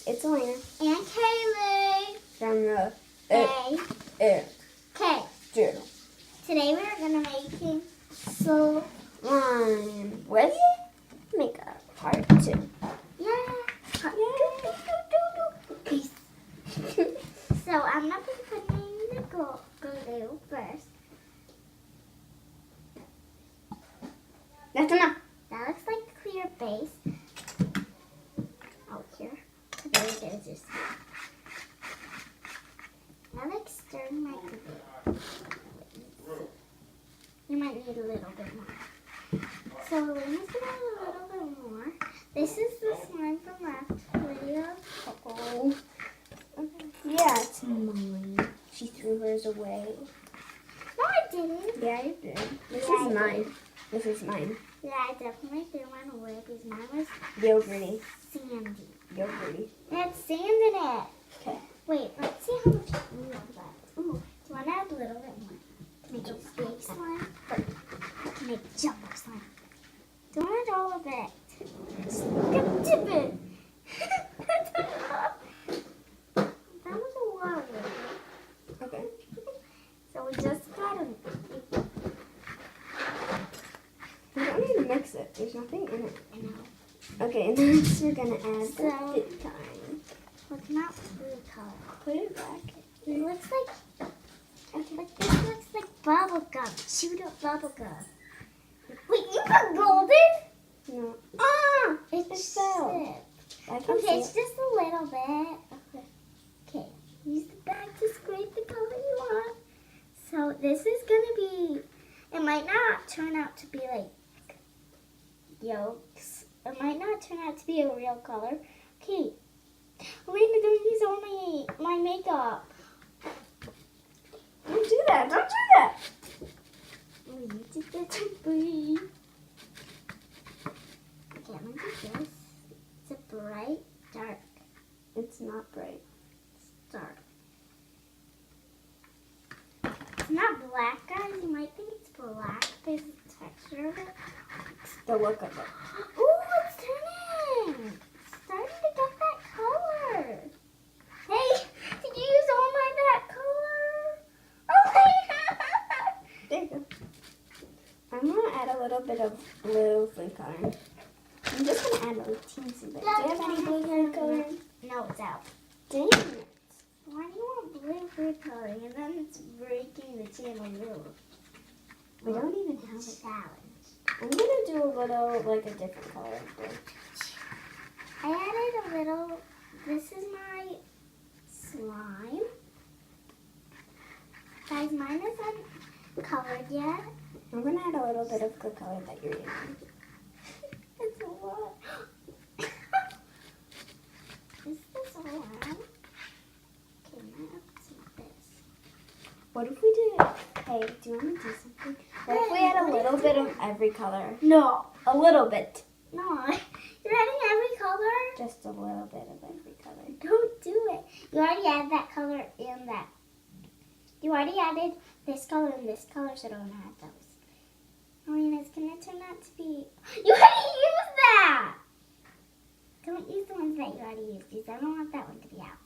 It's Elena. And Kaylee. From the A. K. Journal. Today we're gonna making slime with makeup part 2. Yeah. Peace. So I'm gonna be putting the glue first. That's enough. That looks like a clear base. Oh, here. There it is. I like stirring my glue. You might need a little bit more. So Elena's gonna add a little bit more. This is the slime from last video. Oh. Yeah, it's mine. She threw hers away. No, I didn't. Yeah, you did. This Yeah, is I mine. did. This is mine. Yeah, I definitely threw mine away because mine was Yogurty. sandy. Yogurty. It had sand in it. Okay. Wait, let's see how much you want that. Ooh, do you want to add a little bit more to make it big slime? Or to make jumbo slime? Don't add all of it. Just dip it. That was a lot. Okay. So we just got to. We don't need to mix it. There's nothing in it. I know. Okay, next we're gonna add So- the good kind. Look, not blue color. Put it back. It looks like this looks like bubble gum. Chewed up bubble gum. Wait, you put golden? No. Ah, It's it's fell. chipped. I can Okay, see it's it. just a little bit. Okay, use the bag to scrape the color you want. So this is gonna be. It might not turn out to be like yolks. It might not turn out to be a real color. Okay, Elena, don't use all my makeup. Don't do that. Don't do that. Oh, you did that to me. Okay, I'm gonna do this. It's a bright, dark. It's not bright. It's dark. It's not black, guys. You might think it's black because of the texture of it. The look of it. Ooh, it's turning. It's starting to get that color. Hey, did you use all that color? Oh my god. There you go. I'm gonna add a little bit of blue food coloring. I'm just gonna add a teensy bit. Do you have any blue food coloring? No, it's out. Dang it. Why do you want blue food coloring and then it's breaking the channel rule? We don't even have It's a it. challenge. I'm gonna do a little, like a different color of blue. I added a little, this is my slime. Guys, mine isn't colored yet. I'm gonna add a little bit of the color that you're using. It's a lot. Is this all around? Okay, now it's not this. What if we did? Hey, do you want to do something? What if we add a little bit of every color? No. A little bit. No. You're adding every color? Just a little bit of every color. Don't do it. You already added that color and that. You already added this color and this color, so don't add those. I mean, it's going to turn out to be... You already used that! Don't use the ones that you already used, because I don't want that one to be out.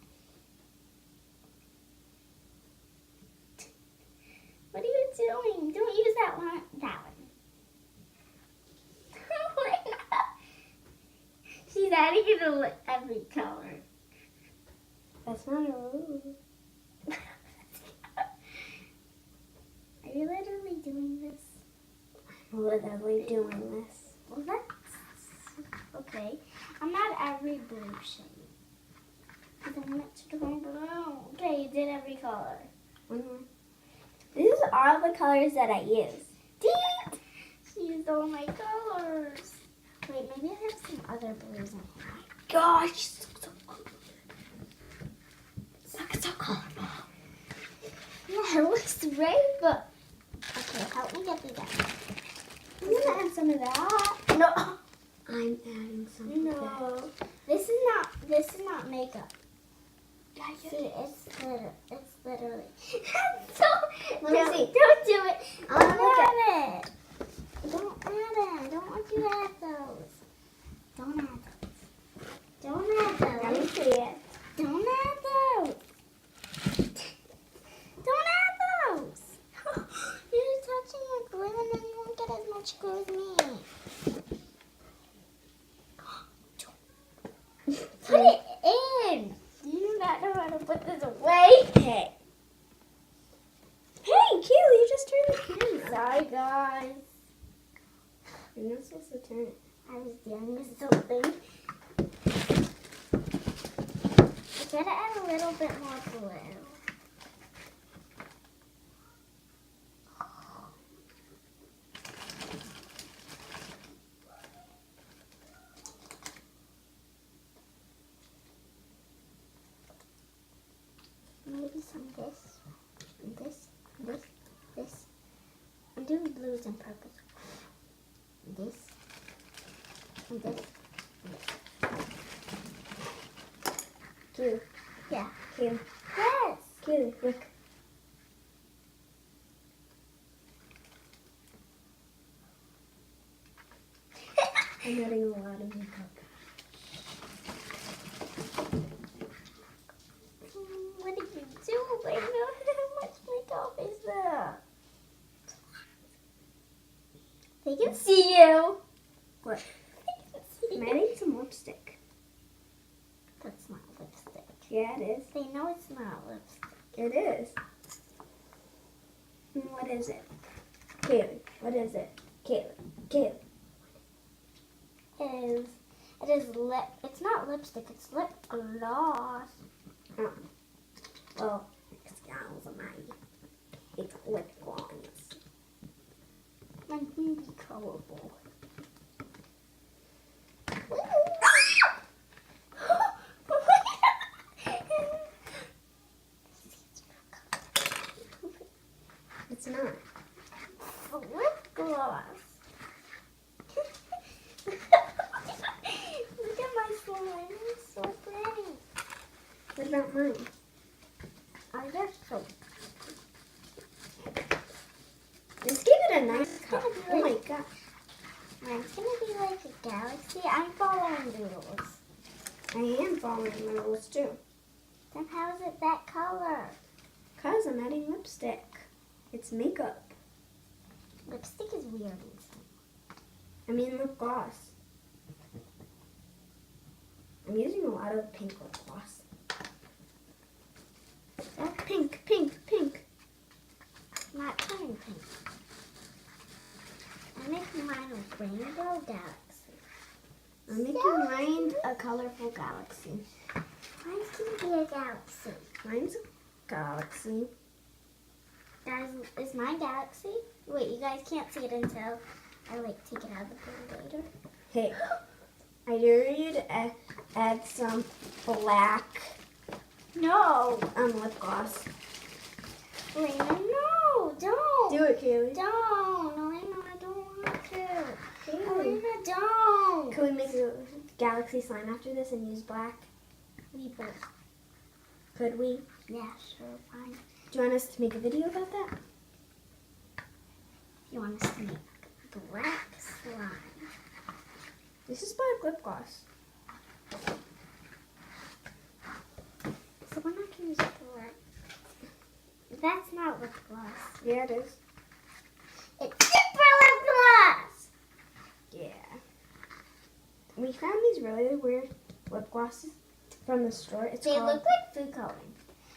What are you doing? Don't use that one. That one. She's adding it to every color. That's not a rule. Are you literally doing this? I'm literally doing this. Well, that's okay. I'm not every blue shade. Because I want it to turn blue. Okay, you did every color. One more. These are the colors that I use. Dang it! She used all my colors. Wait, maybe I have some other blues in here. Gosh, so colorful. Yeah, it looks great, but... Okay, help me get these out. I'm gonna add some of that. No. I'm adding some of that. No. This is not makeup. See, it's literally. So, Let me see. Don't do it. I wanna look Don't add it. Don't add it. I don't want you to add those. Don't add those. Don't add those. Let me see it. turn it? I was doing something. I gotta add a little bit more blue. Maybe some this, and this, and this, this. I'm doing blues and purples. And this, and this, and this. Q. Yeah. Q. Yes. Q. Look. I'm adding a lot of makeup. What did you do? I know how much makeup is there. They can see you. What? They can see I'm you. adding some lipstick. That's not lipstick. Yeah, it is. They know it's not lipstick. It is. And what is it? Kaylee, what is it? Kaylee. It is lip. It's not lipstick. It's lip gloss. Well, excuse me. It's lip gloss. My baby colorful. It's not. Lip gloss. Look at my slime. It's so pretty. What about mine? I guess so. Just give it a nice It's color. gonna be Oh my like- gosh. Mine's gonna be like a galaxy. I'm following the rules. I am following the rules too. Then how is it that color? Because I'm adding lipstick. It's makeup. Lipstick is weird. I mean lip gloss. I'm using a lot of pink lip gloss. Oh, pink, pink, pink. Not turning pink. I'm making mine a rainbow galaxy. I'm making mine a colorful galaxy. Mine's gonna be a galaxy. Mine's a galaxy. Guys, is mine galaxy? Wait, you guys can't see it until I take it out of the blue later. Hey, I dare you to add some black No! lip gloss. Elena, no! Don't! Do it, Kaylee. Don't! Elena, I don't want to. Kaylee. Elena, don't! Can we make a galaxy slime after this and use black? We both. Could we? Yeah, sure, fine. Do you want us to make a video about that? You want us to make black slime. This is black lip gloss. So we're not going to use black. That's not lip gloss. Yeah, it is. It's super lip gloss! Yeah. We found these really weird lip glosses from the store. It's They called, look like food coloring.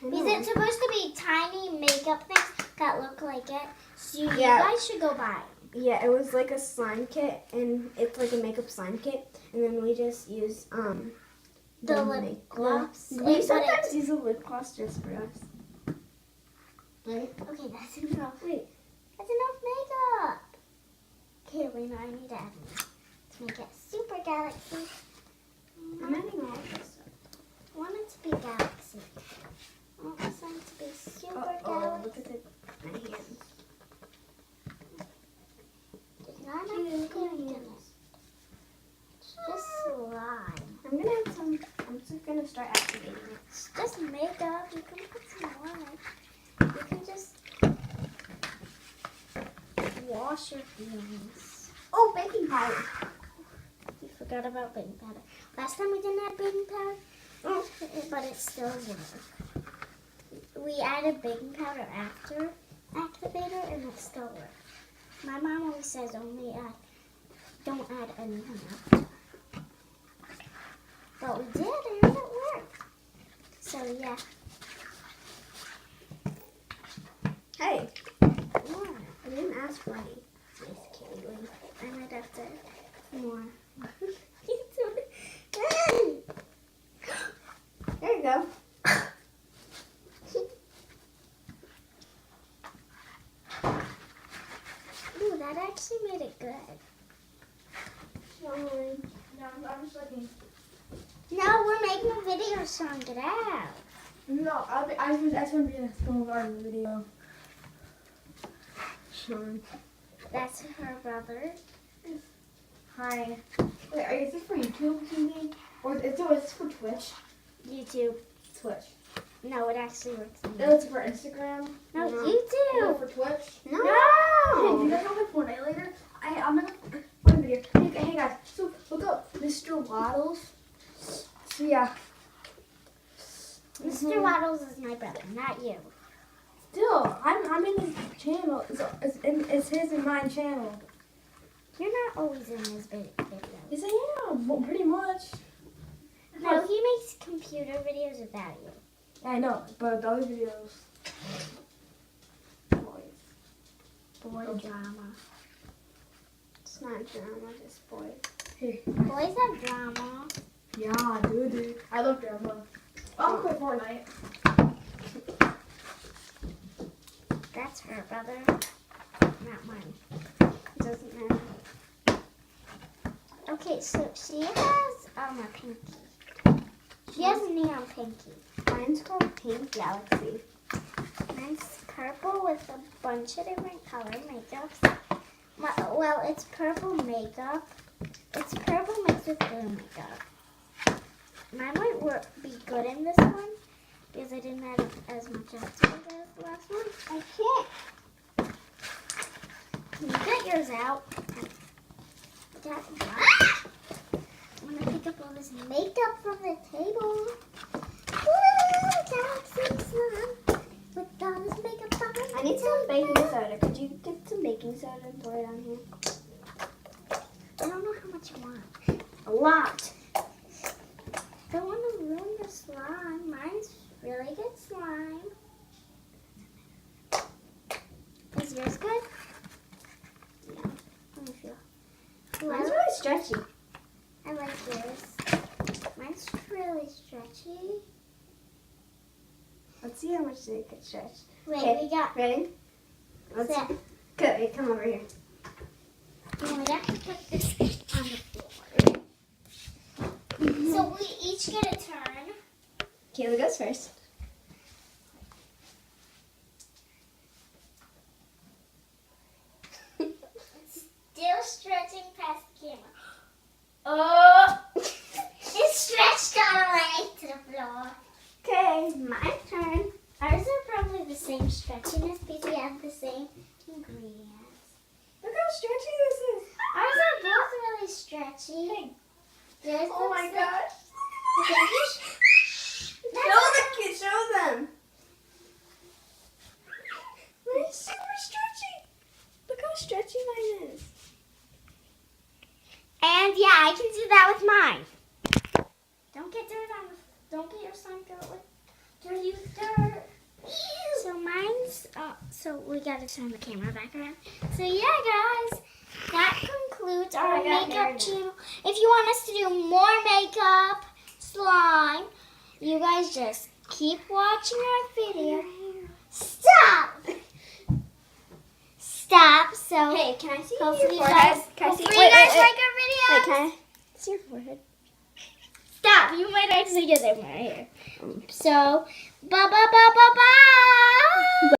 I Is know. it supposed to be tiny makeup things that look like it? So you Yeah. guys should go buy them. Yeah, it was like a slime kit, and it's like a makeup slime kit, and then we just use The lip make- gloss. We But sometimes use a lip gloss just for us. Right? Okay, that's enough. Wait. That's enough makeup. Okay, Lena, I need to add more to make it super galaxy. I'm adding all of this stuff. I want it to be galaxy. I want this one to be super Oh, look galaxy. at my hands. There's not enough pink in it. It's just slime. I'm gonna have some. I'm just gonna start activating it. It's just makeup. You can put some more. You can just wash your feelings. Oh, baking powder. You forgot about baking powder. Last time we didn't add baking powder, Oh, but it still worked. We added baking powder after activator, and it still worked. My mom always says don't add anything after. But we did, and it worked. So yeah. hey, What? I didn't ask for any. Nice Kaylee. I might have to More. video, Sean. Get out. No, I just want to be in a Stone Garden video. Sean. That's her brother. Hi. Wait, is this for YouTube TV? Or is this for Twitch? YouTube. Twitch. No, it actually works. No, it's for Instagram. No, Is it YouTube. for Twitch? No. Hey, do you guys want to play Fortnite later? I'm gonna one video. Hey guys, so look up Mr. Waddles. So yeah. Mr. Waddles is my brother, not you. Still, I'm in his channel. It's his and mine channel. You're not always in his video. Yes, I am. Well, pretty much. No, he makes computer videos without you. Yeah, I know, but the other videos. Boy drama. It's not drama, just boys. Hey. Boys have drama. Yeah, dude. I love drama. I'll play Fortnite. That's her brother, not mine. It doesn't matter. Okay, so she has a pinky. She has a neon pinky. Mine's called Pink Galaxy. Mine's purple with a bunch of different color makeups. Well, it's purple makeup. It's purple mixed with blue makeup. Mine might be good in this one because I didn't have as much active as the last one. I can't. Can you get yours out? I'm gonna pick up all this makeup from the table. Woo! Galaxy slime with all this makeup on it. I need some baking soda. Could you get some baking soda and throw it on here? I don't know how much you want. A lot. Don't want to ruin the slime. Mine's really good slime. Is yours good? Yeah. Let me feel. Mine's really stretchy. I like yours. Mine's really stretchy. Let's see how much they could stretch. Wait, Okay. we got. Ready? Let's Set. Good. Wait, come over here. No, we have to put this on the floor. So we each get a turn. Kayla goes first. Still stretching past the camera. Oh. It's stretched all the way to the floor. Okay, my turn. Ours are probably the same stretchiness because we have the same ingredients. Look how stretchy this is. Ours are both really stretchy. Yours Oh my looks like- gosh. I think you should- Show the kids. Show them. Mine's super stretchy. Look how stretchy mine is. And yeah, I can do that with mine. Don't get dirt on the. Don't get your slime dirt with dirty dirt. So mine's. So we gotta turn the camera back around. So yeah, guys, that concludes our I got hair makeup now. channel. If you want us to do more makeup, slime, you guys just keep watching our video. Stop. Stop. So. Hey, can I see Hopefully your you forehead? guys, Can I see? hopefully you guys like our video. Wait, can I see your forehead? Stop! You might actually get it in my hair. So, bye bye bye bye bye.